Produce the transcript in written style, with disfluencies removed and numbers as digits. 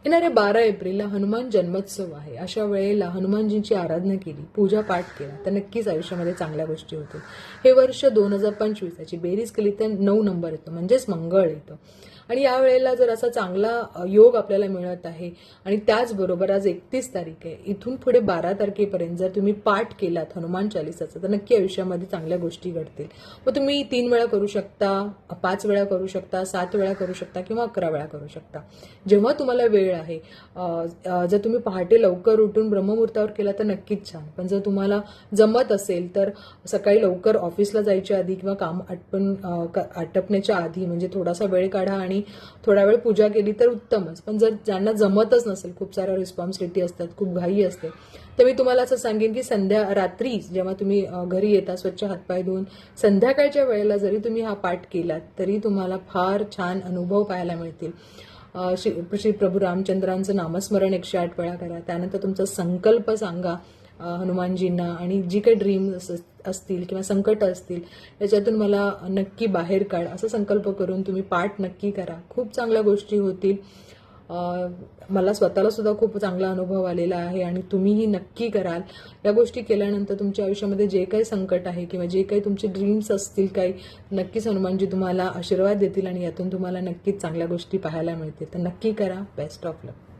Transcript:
येणाऱ्या 12 एप्रिलला हनुमान जन्मोत्सव आहे. अशा वेळेला हनुमानजींची आराधना केली, पूजा पाठ केला तर नक्कीच आयुष्यामध्ये चांगल्या गोष्टी होतील. हे वर्ष 2025 याची बेरीज केली तर 9 नंबर येतो, म्हणजेच मंगळ येतो. आणि या वेळेला जर असा चांगला योग आपल्याला मिळत आहे आणि त्याचबरोबर आज 31 तारीख आहे, इथून पुढे 12 तारखेपर्यंत जर तुम्ही पाठ केलात हनुमान चालिसाचा तर नक्की आयुष्यामध्ये चांगल्या गोष्टी घडतील. मग तुम्ही 3 वेळा करू शकता, 5 वेळा करू शकता, 7 वेळा करू शकता किंवा 11 वेळा करू शकता, जेव्हा तुम्हाला वेळ आहे. जर तुम्ही पहाटे लवकर उठून ब्रह्ममुहूर्तावर केला तर नक्कीच छान. पण जर तुम्हाला जमत असेल तर सकाळी लवकर ऑफिसला जायच्या आधी किंवा काम आटपण्याच्या आधी म्हणजे थोडासा वेळ काढा आणि थोडा वेळ पूजा केली तर उत्तमच. पण जर ज्यांना जमतच नसेल, खूप साऱ्या रिस्पॉन्सिबिलिटी असतात, खूप घाई असते, तर मी तुम्हाला असं सांगेन की रात्री जेव्हा तुम्ही घरी येता स्वच्छ हातपाय धुवून संध्याकाळच्या वेळेला जरी तुम्ही हा पाठ केलात तरी तुम्हाला फार छान अनुभव पाहायला मिळतील. श्री प्रभू रामचंद्रांचं नामस्मरण 108 वेळा करा. त्यानंतर तुमचा संकल्प सांगा हनुमानजींना आणि जी काही ड्रीम्स असतील किंवा संकट असतील त्याच्यातून मला नक्की बाहेर काढ असं संकल्प करून तुम्ही पाठ नक्की करा. खूप चांगल्या गोष्टी होतील. मला स्वतःला सुद्धा खूप चांगला अनुभव आलेला आहे आणि तुम्हीही नक्की कराल. या गोष्टी केल्यानंतर तुमच्या आयुष्यामध्ये जे काही संकट आहे किंवा जे काही तुमचे ड्रीम्स असतील काही, नक्कीच हनुमानजी तुम्हाला आशीर्वाद देतील आणि यातून तुम्हाला नक्कीच चांगल्या गोष्टी पाहायला मिळतील. तर नक्की करा. Best of luck.